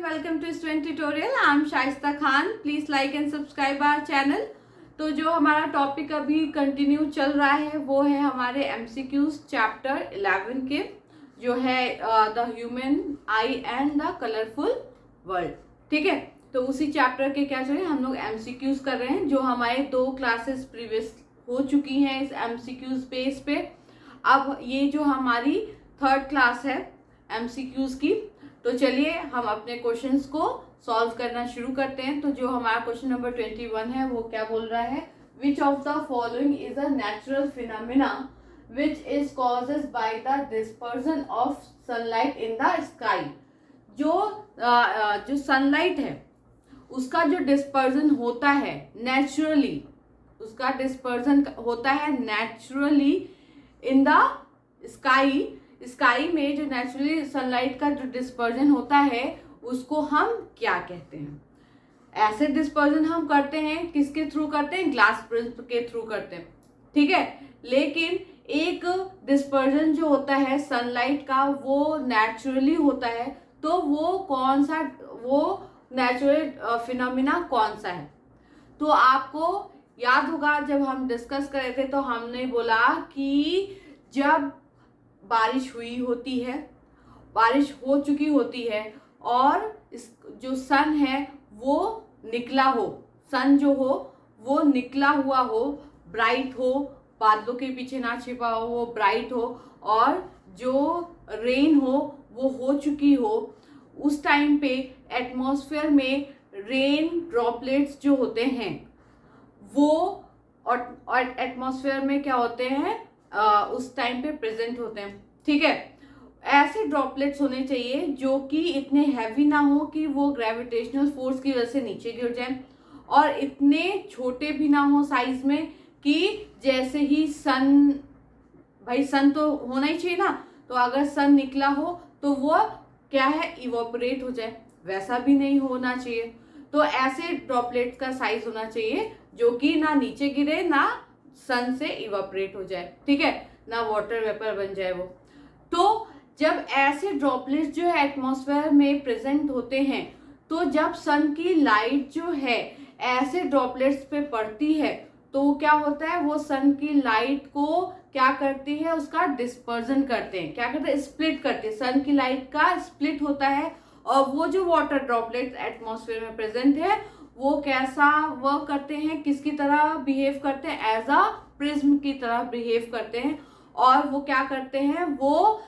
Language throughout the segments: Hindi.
welcome to Student Tutorial. I am Shaista Khan. Please like and subscribe our channel. तो जो हमारा टॉपिक अभी कंटिन्यू चल रहा है वो है हमारे MCQs चैप्टर 11 के, जो है the human I and the colourful world. ठीक है, तो उसी चैप्टर के क्या चले हम लोग MCQs कर रहे हैं, जो हमारे 2 क्लासेस प्रीवियस हो चुकी हैं इस MCQs बेस पे. अब ये जो हमारी 3rd क्लास है MCQs की, तो चलिए हम अपने क्वेश्चंस को सॉल्व करना शुरू करते हैं. तो जो हमारा क्वेश्चन नंबर 21 है वो क्या बोल रहा है, which of the following is a natural phenomena which is causes by the dispersion of sunlight in the sky. जो सनलाइट है उसका जो डिस्पर्जन होता है नेचुरली, उसका डिस्पर्जन होता है नेचुरली इन द स्काई में जो नेचुरली सनलाइट का जो डिस्पर्जन होता है उसको हम क्या कहते हैं. ऐसे डिस्पर्जन हम करते हैं, किसके थ्रू करते हैं, ग्लास प्रिज्म के थ्रू करते हैं. ठीक है, लेकिन एक डिस्पर्जन जो होता है सनलाइट का वो नेचुरली होता है, तो वो कौन सा, वो नेचुरल फिनोमिना कौन सा है. तो आपको याद होगा जब हम डिस्कस कर रहे थे तो हमने बोला कि जब बारिश हुई होती है, बारिश हो चुकी होती है और इस जो सन है वो निकला हो, सन जो हो वो निकला हुआ हो, ब्राइट हो, बादलों के पीछे ना छिपा हो, ब्राइट हो, और जो रेन हो चुकी हो, उस टाइम पे एटमॉस्फेयर में रेन ड्रॉपलेट्स जो होते हैं वो और एटमॉस्फेयर में क्या होते हैं उस टाइम पे प्रेजेंट होते हैं. ठीक है, ऐसे ड्रॉपलेट्स होने चाहिए जो कि इतने हैवी ना हो कि वो ग्रेविटेशनल फोर्स की वजह से नीचे गिर जाए, और इतने छोटे भी ना हो साइज में कि जैसे ही सन, भाई सन तो होना ही चाहिए ना, तो अगर सन निकला हो तो वो क्या है, इवोपरेट हो जाए, वैसा भी नहीं होना चाहिए. तो ऐसे ड्रॉपलेट्स का साइज होना चाहिए जो कि ना नीचे गिरे ना सन से इवापोरेट हो जाए. ठीक है, ना वाटर वेपर बन जाए वो. तो जब ऐसे ड्रॉपलेट्स जो है एटमॉस्फेयर में प्रेजेंट होते हैं, तो जब सन की लाइट जो है ऐसे ड्रॉपलेट्स पे पड़ती है तो क्या होता है, वो सन की लाइट को क्या करती है, उसका डिस्पर्जन करते हैं. क्या करते हैं, स्प्लिट करते हैं, सन की लाइट का स्प्लिट होता है, और वो जो वाटर ड्रॉपलेट्स एटमॉस्फेयर में प्रेजेंट है वो कैसा वर्क करते हैं, किसकी तरह बिहेव करते हैं, एज अ प्रिज्म की तरह बिहेव करते हैं. और वो क्या करते हैं, वो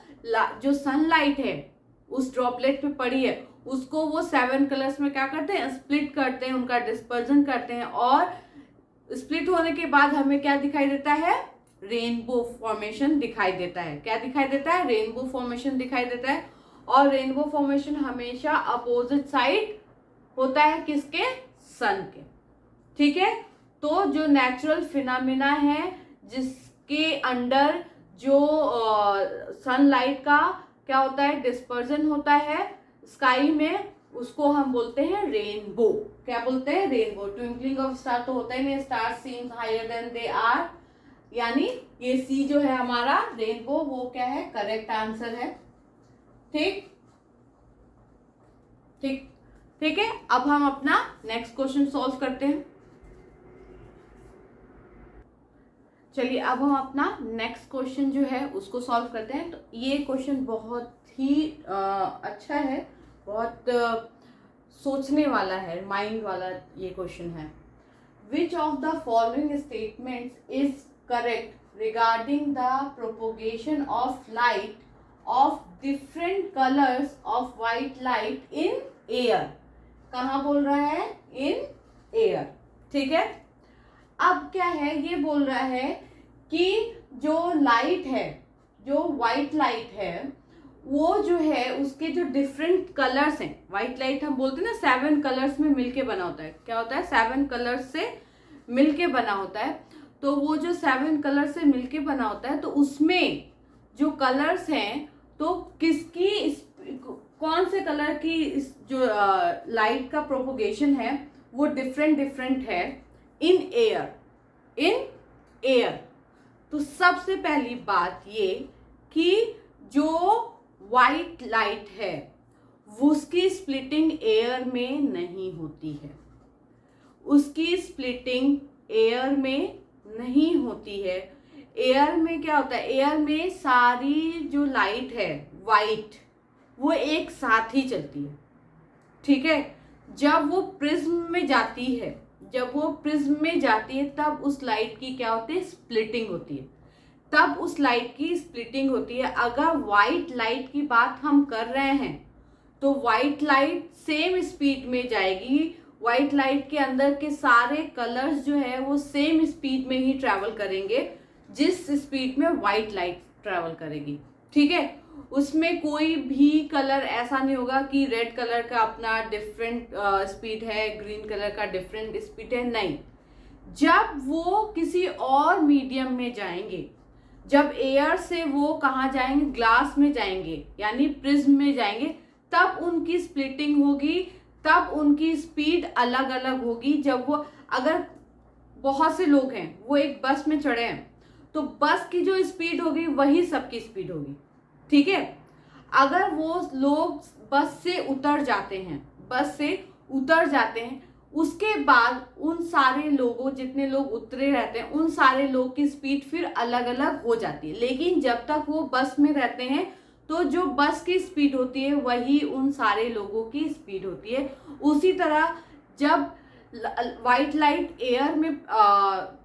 जो सनलाइट है उस ड्रॉपलेट पे पड़ी है उसको वो 7 कलर्स में क्या करते हैं, स्प्लिट करते हैं, उनका डिस्पर्जन करते हैं, और स्प्लिट होने के बाद हमें क्या दिखाई देता है, रेनबो फॉर्मेशन दिखाई देता है. क्या दिखाई देता है, रेनबो फॉर्मेशन दिखाई देता है. और रेनबो फॉर्मेशन हमेशा अपोजिट साइड होता है, किसके, सन के. ठीक है, तो जो नेचुरल फिनोमिना है जिसके अंडर जो सनलाइट का क्या होता है, डिस्पर्जन होता है स्काई में, उसको हम बोलते हैं रेनबो. क्या बोलते हैं, रेनबो. ट्विंकलिंग ऑफ स्टार तो होता ही नहीं, star seems higher than they are, यानी ये सी जो है हमारा रेनबो, वो क्या है, करेक्ट आंसर है. ठीक ठीक ठीक है, अब हम अपना नेक्स्ट क्वेश्चन सॉल्व करते हैं. चलिए अब हम अपना नेक्स्ट क्वेश्चन जो है उसको सॉल्व करते हैं. तो ये क्वेश्चन बहुत ही अच्छा है, बहुत सोचने वाला है, माइंड वाला ये क्वेश्चन है. Which of the following statements is correct regarding the propagation of light of different colours of white light in air. कहाँ बोल रहा है, इन एयर. ठीक है, अब क्या है, ये बोल रहा है कि जो लाइट है, जो व्हाइट लाइट है, वो जो है उसके जो डिफरेंट कलर्स हैं, व्हाइट लाइट हम बोलते हैं ना 7 कलर्स में मिलके बना होता है. क्या होता है, 7 कलर्स से मिलके बना होता है. तो वो जो 7 कलर से मिलके बना होता है, तो उसमें जो कलर्स हैं, तो किसकी, कौन से कलर की जो लाइट का प्रोपोगेशन है वो डिफरेंट है इन एयर. तो सबसे पहली बात ये कि जो व्हाइट लाइट है उसकी स्प्लिटिंग एयर में नहीं होती है, उसकी स्प्लिटिंग एयर में नहीं होती है। एयर में क्या होता है, एयर में सारी जो लाइट है वाइट वो एक साथ ही चलती है, ठीक है। जब वो प्रिज्म में जाती है, जब वो प्रिज्म में जाती है तब उस लाइट की क्या होती है, स्प्लिटिंग होती है, तब उस लाइट की स्प्लिटिंग होती है। अगर वाइट लाइट की बात हम कर रहे हैं तो वाइट लाइट सेम स्पीड में जाएगी, वाइट लाइट के अंदर के सारे कलर्स जो है वो सेम स्पीड में ही ट्रैवल करेंगे जिस स्पीड में वाइट लाइट ट्रैवल करेगी, ठीक है। उसमें कोई भी कलर ऐसा नहीं होगा कि रेड कलर का अपना डिफरेंट स्पीड है, ग्रीन कलर का डिफरेंट स्पीड है, नहीं। जब वो किसी और मीडियम में जाएंगे, जब एयर से वो कहाँ जाएंगे, ग्लास में जाएंगे यानी प्रिज्म में जाएंगे, तब उनकी स्प्लिटिंग होगी, तब उनकी स्पीड अलग अलग होगी। जब वो, अगर बहुत से लोग हैं वो एक बस में चढ़े हैं तो बस की जो स्पीड होगी वही सबकी स्पीड होगी, ठीक है। अगर वो लोग बस से उतर जाते हैं, बस से उतर जाते हैं, उसके बाद उन सारे लोगों, जितने लोग उतरे रहते हैं उन सारे लोग की स्पीड फिर अलग अलग हो जाती है। लेकिन जब तक वो बस में रहते हैं तो जो बस की स्पीड होती है वही उन सारे लोगों की स्पीड होती है। उसी तरह जब वाइट लाइट एयर में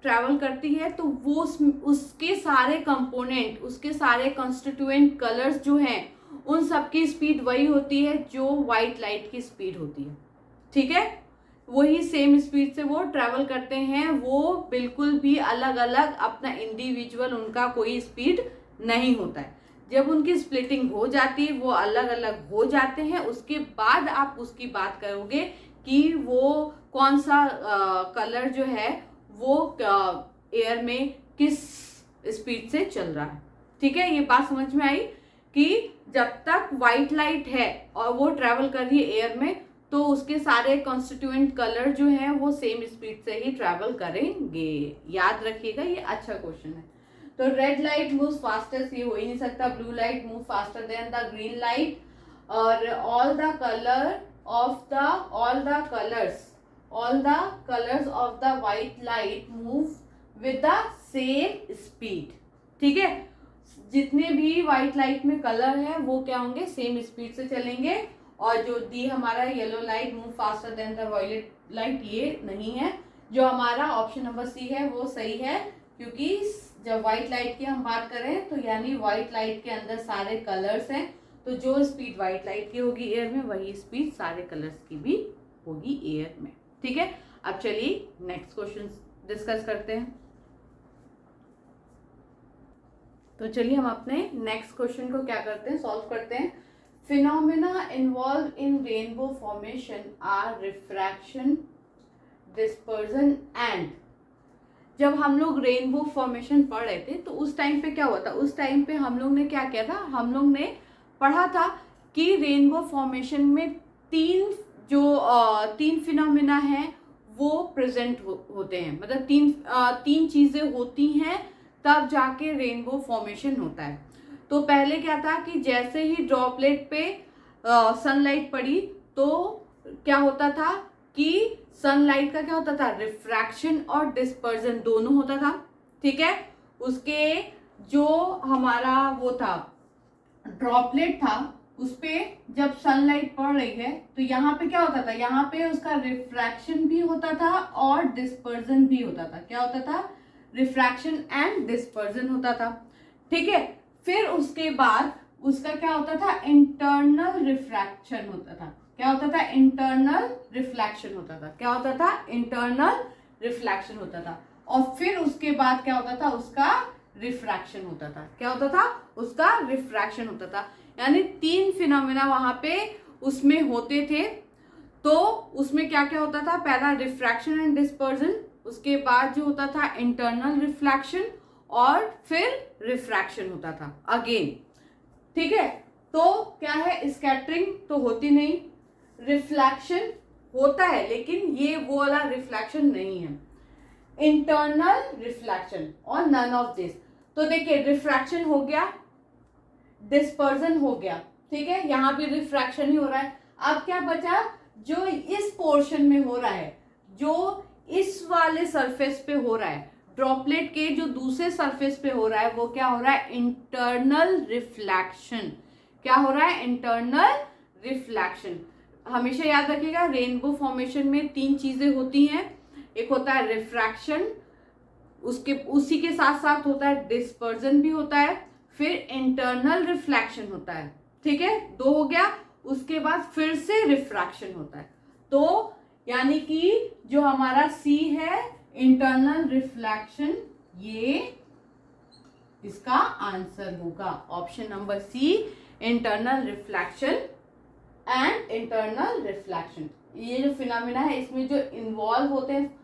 ट्रैवल करती है तो वो उसके सारे कंपोनेंट, उसके सारे कॉन्स्टिट्यूएंट कलर्स जो हैं उन सब की स्पीड वही होती है जो वाइट लाइट की स्पीड होती है, ठीक है। वही सेम स्पीड से वो ट्रैवल करते हैं, वो बिल्कुल भी अलग अलग अपना इंडिविजुअल उनका कोई स्पीड नहीं होता है। जब उनकी स्प्लिटिंग हो जाती है, वो अलग अलग हो जाते हैं, उसके बाद आप उसकी बात करोगे कि वो कौन सा कलर जो है वो एयर में किस स्पीड से चल रहा है, ठीक है। ये बात समझ में आई कि जब तक वाइट लाइट है और वो ट्रैवल कर रही है एयर में तो उसके सारे कॉन्स्टिट्यूएंट कलर जो हैं वो सेम स्पीड से ही ट्रैवल करेंगे। याद रखिएगा, ये अच्छा क्वेश्चन है। तो रेड लाइट मूव फास्टेस्ट, ये हो ही नहीं सकता। Blue light move faster than the green light, और all the colours of the white light move with the same speed, ठीक है। जितने भी व्हाइट लाइट में कलर है वो क्या होंगे, सेम स्पीड से चलेंगे। और जो दी हमारा yellow light move faster than the violet light, ये नहीं है। जो हमारा ऑप्शन नंबर सी है वो सही है, क्योंकि जब व्हाइट लाइट की हम बात करें तो यानी व्हाइट लाइट के अंदर सारे कलर्स हैं, तो जो स्पीड व्हाइट लाइट की होगी एयर में वही स्पीड सारे कलर्स की भी होगी एयर में, ठीक है। अब चलिए नेक्स्ट क्वेश्चन डिस्कस करते हैं। तो चलिए हम अपने नेक्स्ट क्वेश्चन को क्या करते हैं, सॉल्व करते हैं। Phenomena involved in rainbow formation are refraction, dispersion and, जब हम लोग रेनबो फॉर्मेशन पढ़ रहे थे तो उस टाइम पे क्या हुआ था, उस टाइम पे हम लोग ने क्या किया था, हम लोग ने पढ़ा था कि रेनबो फॉर्मेशन में तीन फिनोमेना हैं वो प्रेजेंट होते हैं, मतलब तीन चीजें होती हैं तब जाके रेनबो फॉर्मेशन होता है। तो पहले क्या था कि जैसे ही ड्रॉपलेट पे सनलाइट पड़ी तो क्या होता था कि सनलाइट का क्या होता था, रिफ्रैक्शन और डिस्पर्जन दोनों होता था, ठीक है। उसके जो हमारा वो था ड्रॉपलेट था उस पे जब सनलाइट पड़ रही है तो यहाँ पे क्या होता था, यहाँ पे उसका रिफ्रैक्शन भी होता था और डिस्पर्जन भी होता था। क्या होता था, रिफ्रैक्शन एंड डिस्पर्जन होता था, ठीक है। फिर उसके बाद उसका क्या होता था, इंटरनल रिफ्रैक्शन होता था। क्या होता था, इंटरनल रिफ्लेक्शन होता था। क्या होता था, इंटरनल रिफ्लेक्शन होता था। और फिर उसके बाद क्या होता था, उसका रिफ्रैक्शन होता था। क्या होता था, उसका रिफ्रैक्शन होता था। यानी तीन फिनोमेना वहां पे उसमें होते थे। तो उसमें क्या क्या होता था, पहला रिफ्रैक्शन एंड डिस्पर्जन, उसके बाद जो होता था इंटरनल रिफ्लेक्शन, और फिर रिफ्रैक्शन होता था अगेन, ठीक है। तो क्या है, स्कैटरिंग तो होती नहीं, रिफ्लेक्शन होता है लेकिन ये वो वाला रिफ्लेक्शन नहीं है, इंटरनल रिफ्लेक्शन और नन ऑफ दिस। तो देखिए रिफ्रैक्शन हो गया, डिस्पर्जन हो गया, ठीक है, यहाँ भी रिफ्रैक्शन ही हो रहा है। अब क्या बचा, जो इस पोर्शन में हो रहा है, जो इस वाले सरफेस पे हो रहा है, ड्रॉपलेट के जो दूसरे सरफेस पे हो रहा है, वो क्या हो रहा है, इंटरनल रिफ्लेक्शन। क्या हो रहा है, इंटरनल रिफ्लेक्शन। हमेशा याद रखिएगा, रेनबो फॉर्मेशन में 3 चीजें होती हैं। एक होता है रिफ्रैक्शन, उसी के साथ साथ होता है डिस्पर्जन भी होता है, फिर इंटरनल रिफ्लेक्शन होता है। ठीक है, 2 हो गया। उसके बाद फिर से रिफ्रैक्शन होता है। तो यानी कि जो हमारा सी है, इंटरनल रिफ्लेक्शन, ये इसका आंसर होगा option number C, internal reflection and internal reflection. ये जो फिनोमिना है, इसमें जो इन्वॉल्व होते हैं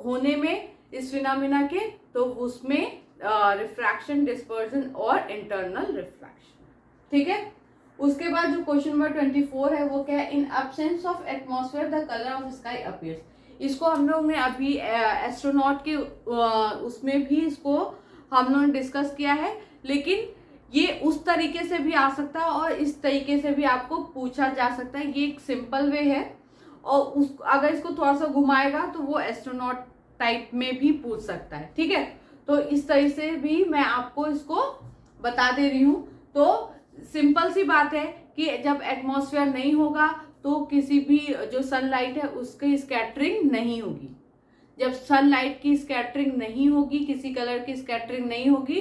होने में इस फिनोमिना के, तो उसमें रिफ्रैक्शन, डिस्पर्जन और इंटरनल रिफ्लेक्शन। ठीक है, उसके बाद जो क्वेश्चन नंबर 24 है वो क्या है, in absence of atmosphere the colour of sky appears. इसको हम लोग ने अभी एस्ट्रोनॉट के उसमें भी इसको हम लोगों ने डिस्कस किया है, लेकिन ये उस तरीके से भी आ सकता है और इस तरीके से भी आपको पूछा जा सकता है। ये एक सिंपल वे है, और अगर इसको थोड़ा सा घुमाएगा तो वो एस्ट्रोनॉट टाइप में भी पूछ सकता है। ठीक है, तो इस तरह से भी मैं आपको इसको बता दे रही हूँ। तो सिंपल सी बात है कि जब एटमॉस्फेयर नहीं होगा तो किसी भी जो सनलाइट है उसकी स्कैटरिंग नहीं होगी। जब सनलाइट की स्कैटरिंग नहीं होगी, किसी कलर की स्कैटरिंग नहीं होगी,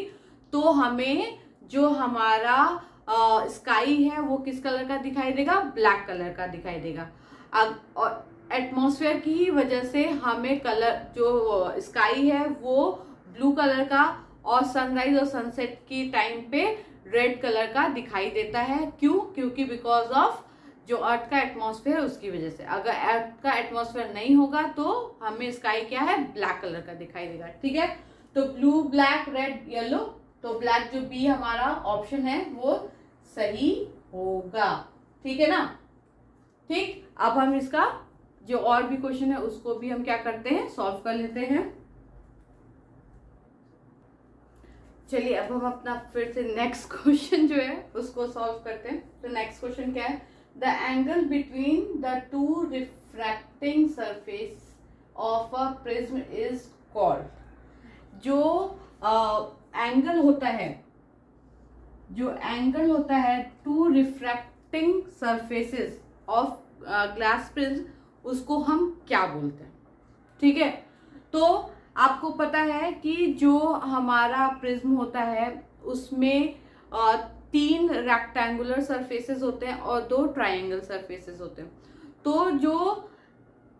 तो हमें जो हमारा स्काई है वो किस कलर का दिखाई देगा, ब्लैक कलर का दिखाई देगा। अब एटमॉस्फेयर की ही वजह से हमें कलर जो स्काई है वो ब्लू कलर का, और सनराइज और सनसेट की टाइम पे रेड कलर का दिखाई देता है। क्यों? क्योंकि बिकॉज ऑफ जो अर्थ का एटमॉस्फेयर है उसकी वजह से। अगर अर्थ का एटमॉस्फेयर नहीं होगा तो हमें स्काई क्या है, ब्लैक कलर का दिखाई देगा। ठीक है, तो ब्लू, ब्लैक, रेड, येलो, तो ब्लैक जो बी हमारा ऑप्शन है वो सही होगा। ठीक है ना। ठीक, अब हम इसका जो और भी क्वेश्चन है उसको भी हम क्या करते हैं, सॉल्व कर लेते हैं। चलिए अब हम अपना फिर से नेक्स्ट क्वेश्चन जो है उसको सॉल्व करते हैं। तो नेक्स्ट क्वेश्चन क्या है, the angle between the two refracting surface of a prism is called. जो एंगल होता है, जो एंगल होता है two refracting surfaces of glass prism, उसको हम क्या बोलते हैं। ठीक है, तो आपको पता है कि जो हमारा प्रिज्म होता है उसमें 3 रेक्टेंगुलर सरफेसेस होते हैं और 2 ट्रायंगल सरफेसेस होते हैं। तो जो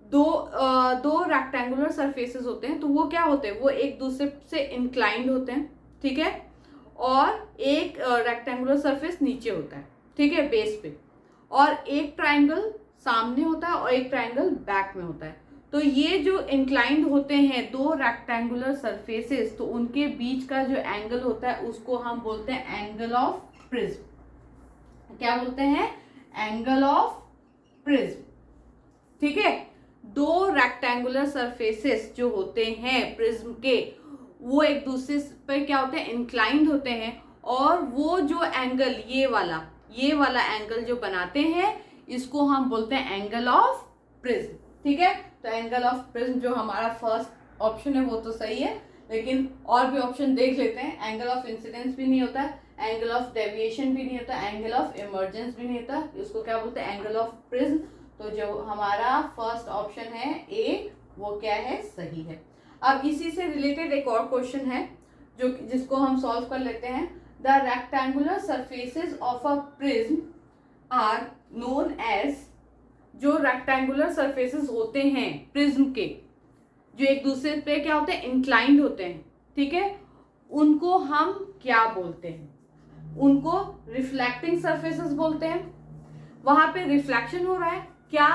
दो रेक्टेंगुलर सरफेसेस होते हैं तो वो क्या होते हैं, वो एक दूसरे से इंक्लाइंड होते हैं। ठीक है, और एक रेक्टेंगुलर सरफेस नीचे होता है, ठीक है, बेस पे, और एक ट्रायंगल सामने होता है और एक ट्रायंगल बैक में होता है। तो ये जो इंक्लाइंड होते हैं 2 रेक्टेंगुलर सरफेसेस, तो उनके बीच का जो एंगल होता है उसको हम बोलते हैं एंगल ऑफ प्रिज्म। क्या बोलते हैं, एंगल ऑफ प्रिज्म। ठीक है, 2 रेक्टेंगुलर सरफेसेस जो होते हैं प्रिज्म के, वो एक दूसरे पर क्या होते हैं, इंक्लाइंड होते हैं, और वो जो एंगल ये वाला एंगल जो बनाते हैं इसको हम बोलते हैं एंगल ऑफ प्रिज्म। ठीक है, तो एंगल ऑफ प्रिज्म जो हमारा फर्स्ट ऑप्शन है वो तो सही है, लेकिन और भी ऑप्शन देख लेते हैं। एंगल ऑफ इंसिडेंस भी नहीं होता, एंगल ऑफ डेविएशन भी नहीं होता, एंगल ऑफ इमर्जेंस भी नहीं होता, इसको क्या बोलते हैं, एंगल ऑफ प्रिज्म। तो जो हमारा फर्स्ट ऑप्शन है ए, वो क्या है, सही है। अब इसी से रिलेटेड एक और क्वेश्चन है जिसको हम सॉल्व कर लेते हैं। The rectangular surfaces of a prism are known as, जो रेक्टेंगुलर सरफेसेस होते हैं प्रिज्म के, जो एक दूसरे पे क्या होते हैं, इंक्लाइंड होते हैं, ठीक है, उनको हम क्या बोलते हैं, उनको रिफ्लेक्टिंग सरफेसेस बोलते हैं। वहां पे रिफ्लेक्शन हो रहा है, क्या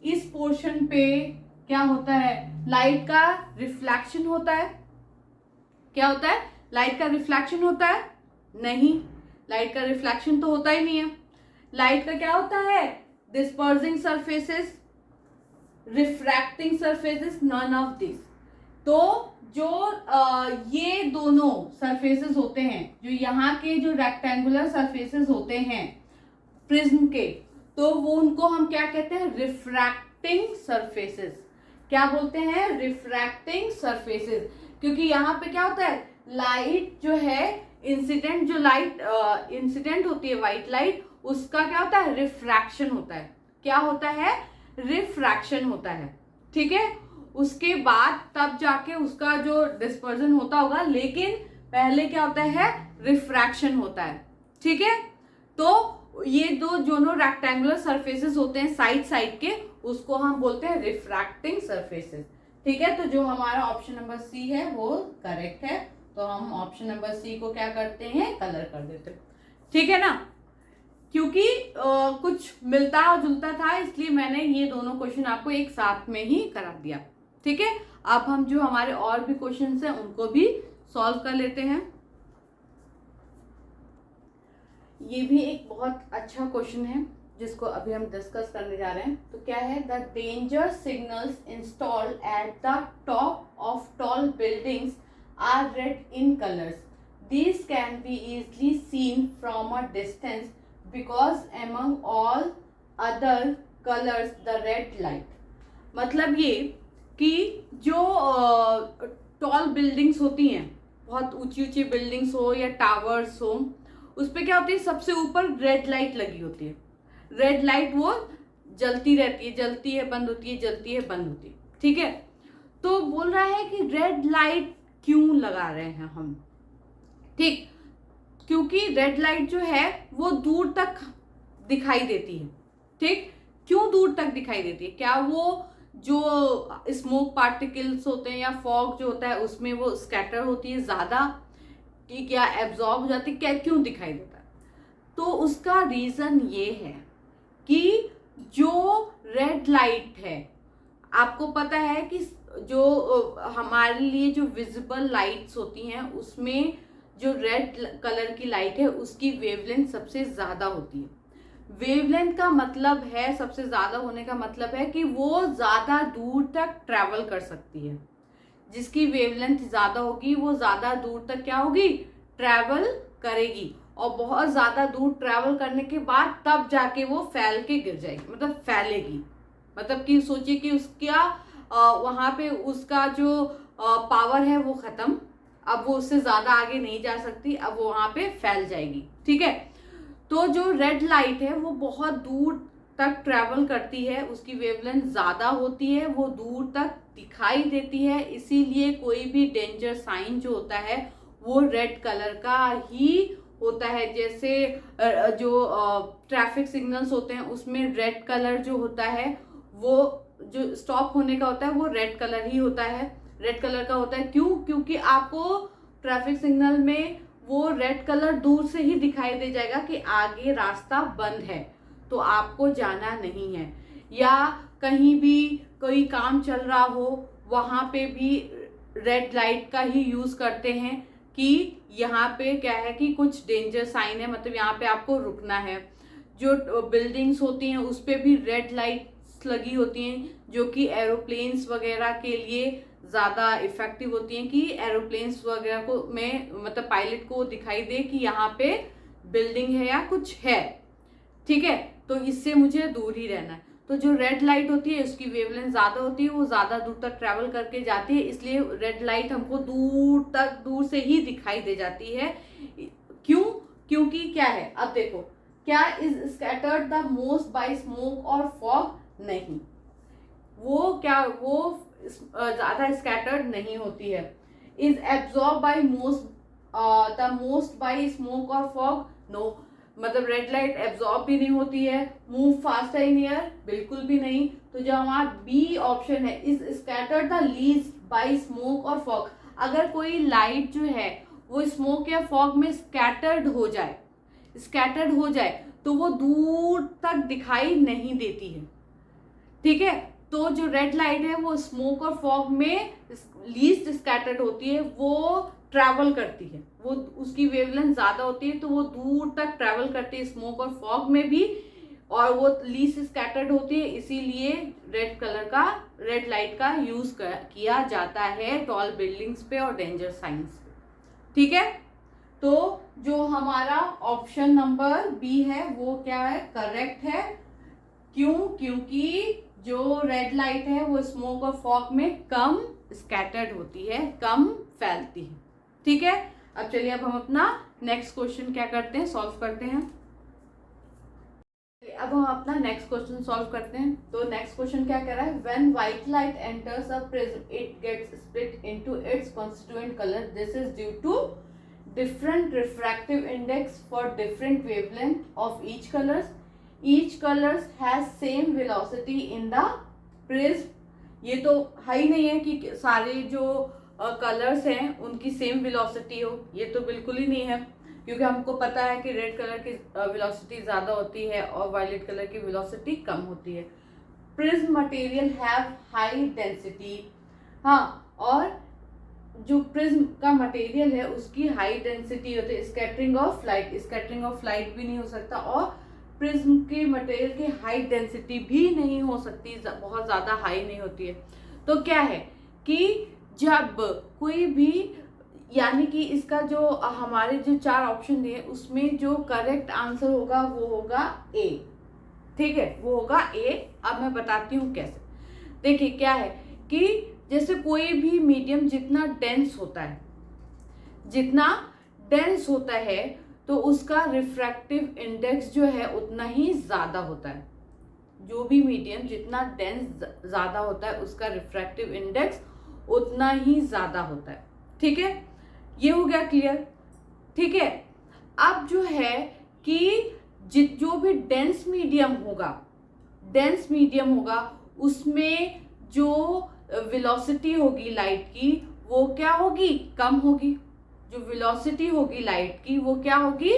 इस पोर्शन पे क्या होता है, लाइट का रिफ्लेक्शन होता है। क्या होता है, लाइट का रिफ्लेक्शन होता है? नहीं, लाइट का रिफ्लेक्शन तो होता ही नहीं है। लाइट का क्या होता है, dispersing surfaces, refracting surfaces, none of this. तो जो ये दोनों सरफेसेस होते हैं, जो यहाँ के जो रेक्टेंगुलर सरफेसेस होते हैं प्रिज्म के, तो वो उनको हम क्या कहते हैं, रिफ्रैक्टिंग सरफेसेस। क्या बोलते हैं, रिफ्रैक्टिंग सरफेसेस। क्योंकि यहाँ पे क्या होता है, लाइट जो है इंसिडेंट, जो लाइट इंसिडेंट होती है व्हाइट लाइट, उसका क्या होता है, रिफ्रैक्शन होता है। क्या होता है, रिफ्रैक्शन होता है। ठीक है, उसके बाद तब जाके उसका जो डिस्पर्जन होता होगा, लेकिन पहले क्या होता है, रिफ्रैक्शन होता है। ठीक है, तो ये दो दोनों रेक्टेंगुलर सरफेसेस होते हैं साइड साइड के, उसको हम बोलते हैं रिफ्रैक्टिंग सरफेसेस। ठीक है, तो जो हमारा ऑप्शन नंबर सी है वो करेक्ट है। तो हम ऑप्शन नंबर सी को क्या करते हैं, कलर कर देते हैं। ठीक है ना, क्योंकि कुछ मिलता और जुलता था, इसलिए मैंने ये दोनों क्वेश्चन आपको एक साथ में ही करा दिया। ठीक है, अब हम जो हमारे और भी क्वेश्चंस हैं उनको भी सॉल्व कर लेते हैं। ये भी एक बहुत अच्छा क्वेश्चन है जिसको अभी हम डिस्कस करने जा रहे हैं। तो क्या है, the danger signals installed at the top of tall buildings are red in colours. These can be easily seen from a distance because among all other colors the red light। मतलब ये कि जो टॉल बिल्डिंग्स होती हैं, बहुत ऊंची ऊंची बिल्डिंग्स हो या टावर्स हो, उस पर क्या होती है, सबसे ऊपर रेड लाइट लगी होती है। रेड लाइट वो जलती रहती है, जलती है बंद होती है, जलती है बंद होती है। ठीक है, तो बोल रहा है कि रेड लाइट क्यों लगा रहे हैं हम। ठीक, क्योंकि रेड लाइट जो है वो दूर तक दिखाई देती है। ठीक, क्यों दूर तक दिखाई देती है, क्या वो जो स्मोक पार्टिकल्स होते हैं या फॉग जो होता है उसमें वो स्कैटर होती है ज्यादा, कि क्या एब्जॉर्ब हो जाती है, क्या क्यों दिखाई देता है। तो उसका रीजन ये है कि जो रेड लाइट है, आपको पता है कि जो हमारे लिए जो विजिबल लाइट्स होती हैं उसमें जो रेड कलर की लाइट है उसकी वेवलेंथ सबसे ज्यादा होती है। वेवलेंथ का मतलब है, सबसे ज्यादा होने का मतलब है कि वो ज्यादा दूर तक ट्रैवल कर सकती है। जिसकी वेवलेंथ ज्यादा होगी वो ज्यादा दूर तक क्या होगी, ट्रैवल करेगी, और बहुत ज्यादा दूर ट्रैवल करने के बाद तब जाके वो फैल के गिर जाएगी, मतलब फैलेगी। मतलब कि सोचिए कि उसका वहां पे उसका जो पावर है वो खत्म, अब वो उससे ज्यादा आगे नहीं जा सकती, अब वो वहां पे फैल जाएगी। ठीक है, तो जो रेड लाइट है वो बहुत दूर तक ट्रैवल करती है, उसकी वेवलेंथ ज्यादा होती है, वो दूर तक दिखाई देती है, इसीलिए कोई भी डेंजर साइन जो होता है वो रेड कलर का ही होता है। जैसे जो ट्रैफिक सिग्नल्स होते हैं उसमें रेड कलर जो होता है, वो जो स्टॉप होने का होता है वो रेड कलर ही होता है, रेड कलर का होता है। क्यों, क्योंकि आपको ट्रैफिक सिग्नल में वो रेड कलर दूर से ही दिखाई दे जाएगा कि आगे रास्ता बंद है, तो आपको जाना नहीं है। या कहीं भी कोई काम चल रहा हो, वहां पे भी रेड लाइट का ही यूज करते हैं कि यहाँ पे क्या है कि कुछ डेंजर साइन है, मतलब यहाँ पे आपको रुकना है। जो बिल्डिंग्स होती हैं उस पे भी रेड लाइट्स लगी होती हैं, जो कि एरोप्लेन्स वगैरह के लिए ज़्यादा इफेक्टिव होती हैं, कि एरोप्लेन्स वगैरह को में मतलब पायलट को दिखाई दे कि यहाँ पे बिल्डिंग है या कुछ है। ठीक है, तो इससे मुझे दूर ही रहना है। तो जो रेड लाइट होती है उसकी वेवलेंथ ज़्यादा होती है, वो ज़्यादा दूर तक ट्रैवल करके जाती है, इसलिए रेड लाइट हमको दूर से ही दिखाई दे जाती है। क्यों, क्योंकि क्या है, अब देखो, क्या is scattered the most by smoke और फॉग, नहीं, वो क्या वो ज्यादा स्कैटर्ड नहीं होती है। Is absorb by the most by smoke और फॉग, नो, मतलब रेड लाइट एब्जॉर्ब भी नहीं होती है। मूव फास्टर इन एयर, बिल्कुल भी नहीं। तो जो हमारा बी ऑप्शन है, is scattered the least by smoke और फॉग। अगर कोई लाइट जो है वो स्मोक या फॉग में स्कैटर्ड हो जाए तो वो दूर तक दिखाई नहीं देती है। ठीक है, तो जो रेड लाइट है वो स्मोक और फॉग में लीस्ट स्कैटर्ड होती है, वो ट्रैवल करती है, वो उसकी वेवलेंथ ज्यादा होती है, तो वो दूर तक ट्रैवल करती है स्मोक और फॉग में भी, और वो लीस्ट स्कैटर्ड होती है, इसीलिए रेड लाइट का यूज किया जाता है टॉल बिल्डिंग्स पे और डेंजर साइंस पे। ठीक है, तो जो हमारा ऑप्शन नंबर बी है वो क्या है, करेक्ट है। क्यों? क्योंकि जो रेड लाइट है वो स्मोक और फॉग में कम स्कैटर्ड होती है, कम फैलती है। ठीक है, अब चलिए अब हम अपना नेक्स्ट क्वेश्चन क्या करते हैं, सॉल्व करते हैं। अब हम अपना नेक्स्ट क्वेश्चन सॉल्व करते हैं। तो नेक्स्ट क्वेश्चन क्या कह रहा है, when white light enters a prism it gets split into its constituent colour, this is due to different refractive index for different wavelength of each colors has same velocity in the prism। ये तो है ही नहीं है कि सारे जो कलर्स हैं उनकी सेम वेलोसिटी हो, ये तो बिल्कुल ही नहीं है, क्योंकि हमको पता है कि रेड कलर की वेलोसिटी ज़्यादा होती है और वायलेट कलर की वेलोसिटी कम होती है। Prism material have high density, हाँ, और जो प्रिज्म का मटेरियल है उसकी हाई डेंसिटी होती है। स्कैटरिंग ऑफ लाइट भी नहीं हो सकता, और प्रिज्म के मटेरियल की हाई डेंसिटी भी नहीं हो सकती, बहुत ज़्यादा हाई नहीं होती है। तो क्या है कि जब कोई भी, यानी कि इसका जो हमारे जो 4 ऑप्शन दिए उसमें जो करेक्ट आंसर होगा वो होगा ए। ठीक है, वो होगा ए। अब मैं बताती हूँ कैसे। देखिए क्या है कि जैसे कोई भी मीडियम जितना डेंस होता है तो उसका रिफ्रैक्टिव इंडेक्स जो है उतना ही ज़्यादा होता है। जो भी मीडियम जितना डेंस ज़्यादा होता है उसका रिफ्रैक्टिव इंडेक्स उतना ही ज़्यादा होता है। ठीक है, ये हो गया क्लियर। ठीक है, अब जो है कि जो भी डेंस मीडियम होगा उसमें जो वेलोसिटी होगी लाइट की वो क्या होगी, कम होगी। जो वेलोसिटी होगी लाइट की वो क्या होगी,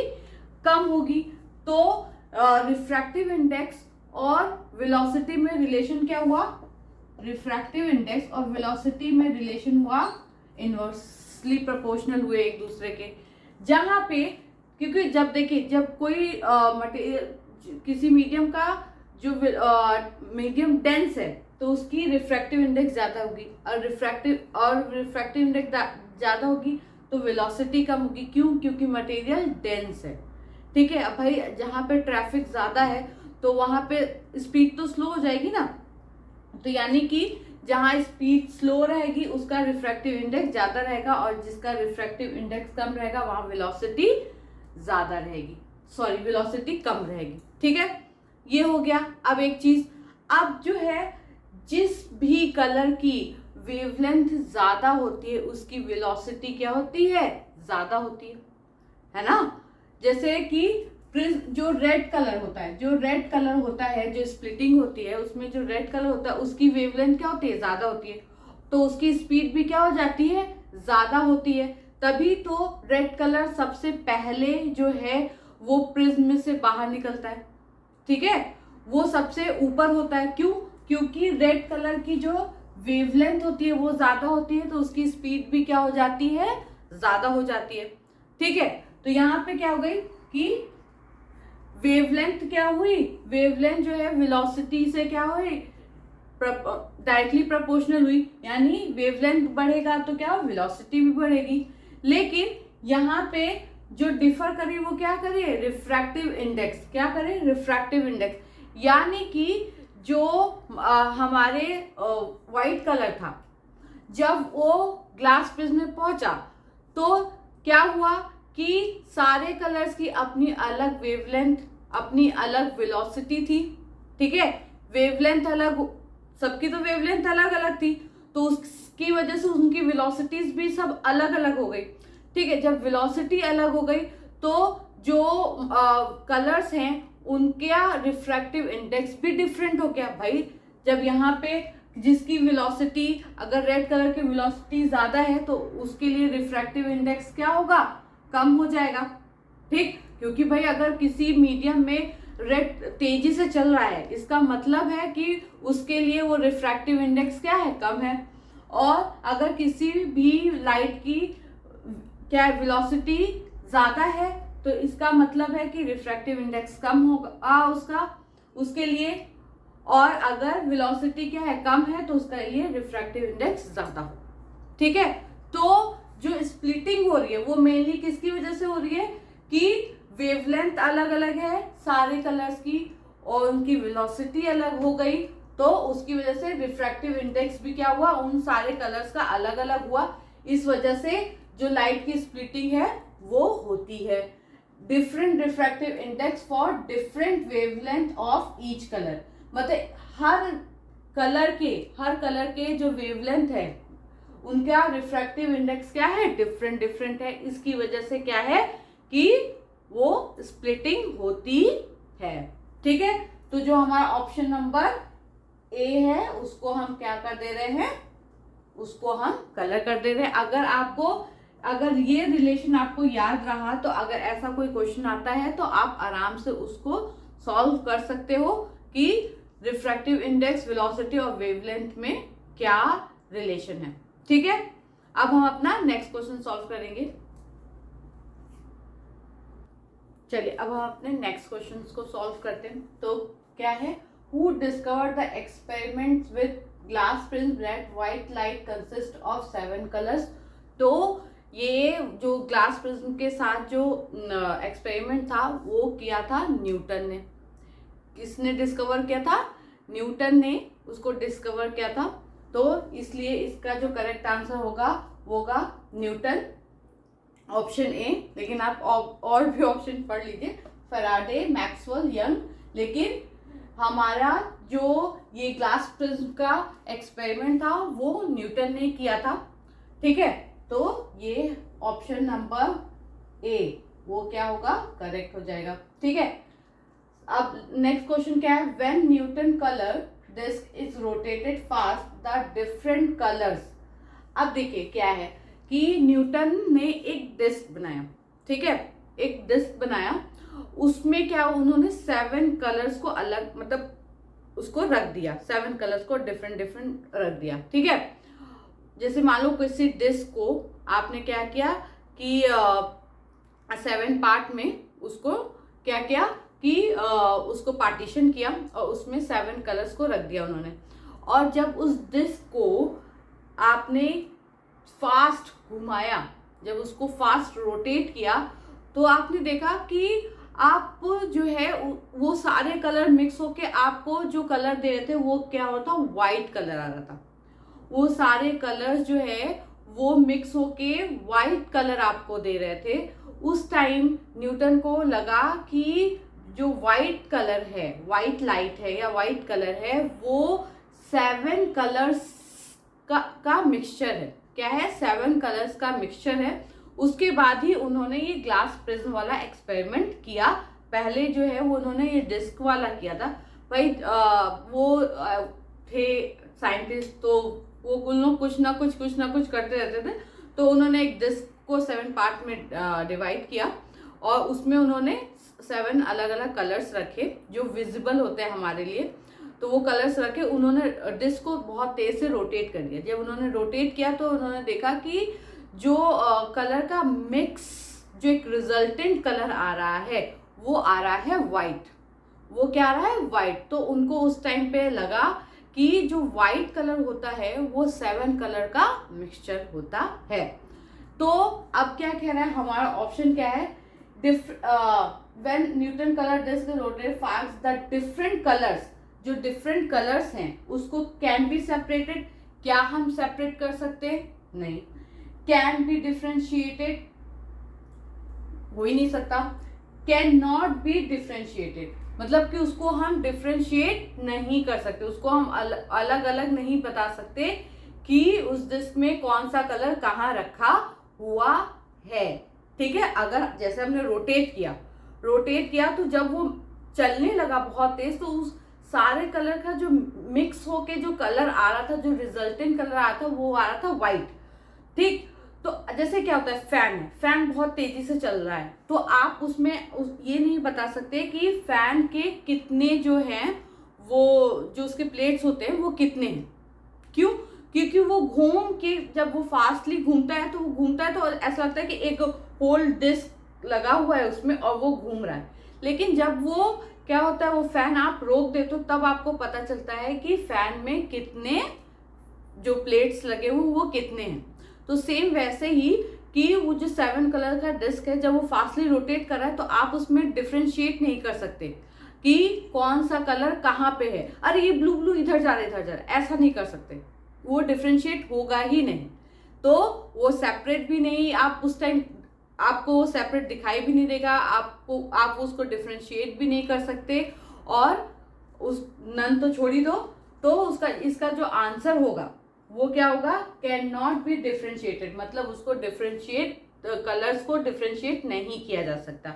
कम होगी। तो रिफ्रैक्टिव इंडेक्स और वेलोसिटी में रिलेशन क्या हुआ, रिफ्रैक्टिव इंडेक्स और वेलोसिटी में रिलेशन हुआ इनवर्सली प्रोपोर्शनल हुए एक दूसरे के। जहां पे, क्योंकि जब देखिए जब कोई किसी मीडियम का जो मीडियम डेंस है तो उसकी रिफ्रैक्टिव इंडेक्स ज़्यादा होगी, और रिफ्रैक्टिव इंडेक्स ज़्यादा होगी तो वेलोसिटी कम होगी। क्यों? क्योंकि मटेरियल डेंस है। ठीक है, अब भाई जहाँ पे ट्रैफिक ज़्यादा है तो वहाँ पे स्पीड तो स्लो हो जाएगी ना, तो यानी कि जहाँ स्पीड स्लो रहेगी उसका रिफ्रैक्टिव इंडेक्स ज़्यादा रहेगा, और जिसका रिफ्रैक्टिव इंडेक्स कम रहेगा वहाँ वेलोसिटी ज़्यादा रहेगी, वेलोसिटी कम रहेगी। ठीक है, ये हो गया। अब एक चीज़, अब जो है जिस भी कलर की वेवलेंथ ज़्यादा होती है उसकी वेलोसिटी क्या होती है, ज़्यादा होती है ना। जैसे कि जो रेड कलर होता है जो स्प्लिटिंग होती है उसमें जो रेड कलर होता है उसकी वेवलेंथ क्या होती है, ज़्यादा होती है, तो उसकी स्पीड भी क्या हो जाती है, ज़्यादा होती है। तभी तो रेड कलर सबसे पहले जो है वो प्रिज्म में से बाहर निकलता है। ठीक है, वो सबसे ऊपर होता है। क्यों? क्योंकि रेड कलर की जो वेवलेंथ होती है वो ज़्यादा होती है, तो उसकी स्पीड भी क्या हो जाती है, ज़्यादा हो जाती है। ठीक है, तो यहाँ पे क्या हो गई कि वेवलेंथ क्या हुई, वेवलेंथ जो है वेलोसिटी से क्या हुई, डायरेक्टली प्रोपोर्शनल हुई, यानी वेवलेंथ बढ़ेगा तो क्या वेलोसिटी भी बढ़ेगी। लेकिन यहाँ पे जो डिफर करे वो क्या करे, रिफ्रैक्टिव इंडेक्स। क्या करे, रिफ्रैक्टिव इंडेक्स, यानी कि जो हमारे वाइट कलर था जब वो ग्लास प्रिज्म में पहुंचा तो क्या हुआ कि सारे कलर्स की अपनी अलग वेवलेंथ, अपनी अलग वेलोसिटी थी। ठीक है, वेवलेंथ अलग, सबकी तो वेवलेंथ अलग अलग थी, तो उसकी वजह से उनकी वेलोसिटीज भी सब अलग अलग हो गई। ठीक है, जब वेलोसिटी अलग हो गई तो जो कलर्स हैं उनका रिफ्रैक्टिव इंडेक्स भी डिफरेंट हो गया। भाई जब यहाँ पे जिसकी वेलोसिटी, अगर रेड कलर की वेलोसिटी ज़्यादा है तो उसके लिए रिफ्रैक्टिव इंडेक्स क्या होगा, कम हो जाएगा। ठीक, क्योंकि भाई अगर किसी मीडियम में रेड तेजी से चल रहा है इसका मतलब है कि उसके लिए वो रिफ्रैक्टिव इंडेक्स क्या है, कम है। और अगर किसी भी लाइट की क्या वेलोसिटी ज़्यादा है तो इसका मतलब है कि रिफ्रैक्टिव इंडेक्स कम होगा उसका, उसके लिए, और अगर वेलोसिटी क्या है, कम है, तो उसके लिए रिफ्रैक्टिव इंडेक्स ज्यादा हो। ठीक है, तो जो स्प्लिटिंग हो रही है वो मेनली किसकी वजह से हो रही है कि वेवलेंथ अलग अलग है सारे कलर्स की और उनकी वेलोसिटी अलग हो गई, तो उसकी वजह से रिफ्रैक्टिव इंडेक्स भी क्या हुआ, उन सारे कलर्स का अलग अलग हुआ। इस वजह से जो लाइट की स्प्लिटिंग है वो होती है। Different refractive index for different wavelength of each colour, मतलब हर कलर के जो वेवलेंथ है उनका रिफ्रैक्टिव इंडेक्स क्या है, डिफरेंट डिफरेंट है। इसकी वजह से क्या है कि वो स्प्लिटिंग होती है। ठीक है, तो जो हमारा ऑप्शन नंबर ए है उसको हम क्या कर दे रहे हैं, उसको हम कलर कर दे रहे हैं। अगर ये रिलेशन आपको याद रहा तो अगर ऐसा कोई क्वेश्चन आता है तो आप आराम से उसको सॉल्व कर सकते हो कि रिफ्रैक्टिव इंडेक्स, वेलोसिटी और वेवलेंथ में क्या रिलेशन है। ठीक है, अब हम अपना नेक्स्ट क्वेश्चन सॉल्व करेंगे। चलिए अब हम अपने नेक्स्ट क्वेश्चन को सॉल्व करते हैं। तो क्या है, who discovered the experiments with glass prism that white light consist of 7 colours. तो ये जो ग्लास प्रिज्म के साथ जो एक्सपेरिमेंट था वो किया था न्यूटन ने। किसने डिस्कवर किया था, न्यूटन ने उसको डिस्कवर किया था। तो इसलिए इसका जो करेक्ट आंसर होगा वो होगा न्यूटन, ऑप्शन ए। लेकिन आप और भी ऑप्शन पढ़ लीजिए, फैराडे, मैक्सवेल, यंग। लेकिन हमारा जो ये ग्लास प्रिज्म का एक्सपेरिमेंट था वो न्यूटन ने किया था। ठीक है, तो ये ऑप्शन नंबर ए वो क्या होगा, करेक्ट हो जाएगा। ठीक है, अब नेक्स्ट क्वेश्चन क्या है, when Newton colour disc is rotated fast the different colours. अब देखिए क्या है कि न्यूटन ने एक डिस्क बनाया। ठीक है, एक डिस्क बनाया, उसमें क्या उन्होंने 7 कलर्स को अलग, मतलब उसको रख दिया, 7 कलर्स को डिफरेंट डिफरेंट रख दिया। ठीक है, जैसे मान लो किसी डिस्क को आपने क्या किया कि 7 पार्ट में उसको क्या किया कि उसको पार्टीशन किया और उसमें 7 कलर्स को रख दिया उन्होंने। और जब उस डिस्क को आपने फास्ट घुमाया, जब उसको फास्ट रोटेट किया, तो आपने देखा कि आप जो है वो सारे कलर मिक्स होके आपको जो कलर दे रहे थे वो क्या होता, वाइट कलर आ रहा था। वो सारे कलर्स जो है वो मिक्स होके वाइट कलर आपको दे रहे थे। उस टाइम न्यूटन को लगा कि जो वाइट कलर है, वाइट लाइट है या वाइट कलर है, वो 7 कलर्स का मिक्सचर है। क्या है, 7 कलर्स का मिक्सचर है। उसके बाद ही उन्होंने ये ग्लास प्रिज्म वाला एक्सपेरिमेंट किया। पहले जो है वो उन्होंने ये डिस्क वाला किया था। भाई वो थे साइंटिस्ट, तो वो कुछ ना कुछ करते रहते थे। तो उन्होंने एक डिस्क को 7 पार्ट में डिवाइड किया और उसमें उन्होंने 7 अलग अलग कलर्स रखे जो विजिबल होते हैं हमारे लिए। तो वो कलर्स रखे, उन्होंने डिस्क को बहुत तेज से रोटेट कर दिया। जब उन्होंने रोटेट किया तो उन्होंने देखा कि जो कलर का मिक्स, जो एक रिजल्टेंट कलर आ रहा है वो आ रहा है वाइट। वो क्या आ रहा है, वाइट। तो उनको उस टाइम पे लगा कि जो वाइट कलर होता है वो 7 कलर का मिक्सचर होता है। तो अब क्या कह रहा है हमारा ऑप्शन क्या है, when Newton colour disc rotate fast the different colours, जो डिफरेंट कलर्स हैं उसको कैन बी सेपरेटेड। क्या हम सेपरेट कर सकते हैं, नहीं। कैन बी डिफ्रेंशिएटेड, हो ही नहीं सकता। कैन नॉट बी डिफ्रेंशिएटेड, मतलब कि उसको हम डिफ्रेंशिएट नहीं कर सकते, उसको हम अलग अलग नहीं बता सकते कि उस डिस्क में कौन सा कलर कहाँ रखा हुआ है। ठीक है, अगर जैसे हमने रोटेट किया तो जब वो चलने लगा बहुत तेज, तो उस सारे कलर का जो मिक्स होके जो कलर आ रहा था, जो रिजल्टेंट कलर आ रहा था, वो आ रहा था वाइट। ठीक, तो जैसे क्या होता है, फैन बहुत तेजी से चल रहा है, तो आप उसमें ये नहीं बता सकते कि फैन के कितने जो हैं, वो जो उसके प्लेट्स होते हैं वो कितने हैं। क्यों, क्योंकि वो घूम के, जब वो फास्टली घूमता है तो ऐसा लगता है कि एक होल डिस्क लगा हुआ है उसमें और वो घूम रहा है। लेकिन जब वो क्या होता है, वो फैन आप रोक देते हो तब आपको पता चलता है कि फैन में कितने जो प्लेट्स लगे हुए वो कितने हैं। तो सेम वैसे ही कि वो जो 7 कलर का डिस्क है, जब वो फास्टली रोटेट कर रहा है तो आप उसमें डिफ्रेंशिएट नहीं कर सकते कि कौन सा कलर कहाँ पे है, अरे ये ब्लू ब्लू इधर जा रहा है इधर जा रहा है, ऐसा नहीं कर सकते, वो डिफ्रेंशिएट होगा ही नहीं। तो वो सेपरेट भी नहीं, आप उस टाइम आपको सेपरेट दिखाई भी नहीं देगा, आप उसको डिफ्रेंशिएट भी नहीं कर सकते। और उस नन तो छोड़ ही दो, तो इसका जो आंसर होगा वो क्या होगा, कैन नॉट बी डिफ्रेंशिएटेड, मतलब उसको डिफ्रेंशिएट कलर्स को डिफ्रेंशिएट नहीं किया जा सकता।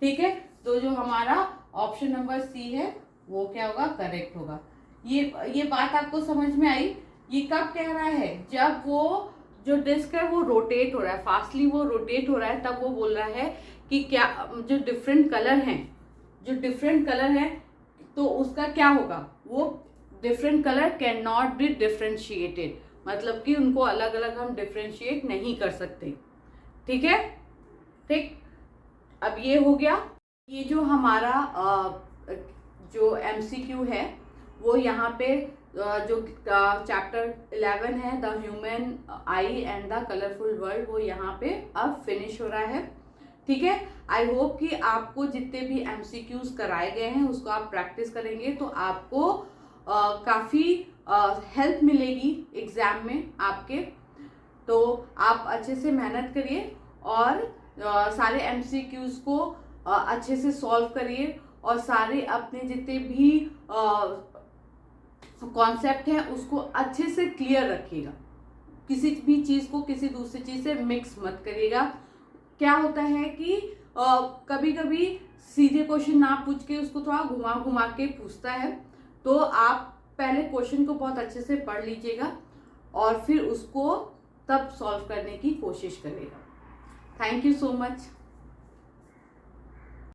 ठीक है, तो जो हमारा ऑप्शन नंबर सी है वो क्या होगा, करेक्ट होगा। ये बात आपको समझ में आई। ये कब कह रहा है, जब वो जो डिस्क है वो रोटेट हो रहा है, फास्टली वो रोटेट हो रहा है, तब वो बोल रहा है कि क्या जो डिफरेंट कलर हैं तो उसका क्या होगा, वो different colour can not be differentiated, मतलब कि उनको अलग अलग हम डिफ्रेंशिएट नहीं कर सकते। ठीक है, ठीक। अब ये हो गया। ये जो हमारा जो MCQ है वो यहाँ पे जो चैप्टर 11 है, the human I and the colourful world, वो यहाँ पे अब फिनिश हो रहा है। ठीक है, आई होप कि आपको जितने भी MCQs कराए गए हैं उसको आप प्रैक्टिस करेंगे तो आपको काफ़ी हेल्प मिलेगी एग्ज़ाम में आपके। तो आप अच्छे से मेहनत करिए और सारे MCQs को अच्छे से सॉल्व करिए और सारे अपने जितने भी कॉन्सेप्ट हैं उसको अच्छे से क्लियर रखिएगा। किसी भी चीज़ को किसी दूसरी चीज़ से मिक्स मत करिएगा। क्या होता है कि कभी कभी सीधे क्वेश्चन ना पूछ के उसको थोड़ा घुमा घुमा के पूछता है, तो आप पहले क्वेश्चन को बहुत अच्छे से पढ़ लीजिएगा और फिर उसको तब सॉल्व करने की कोशिश करिएगा। Thank you so much.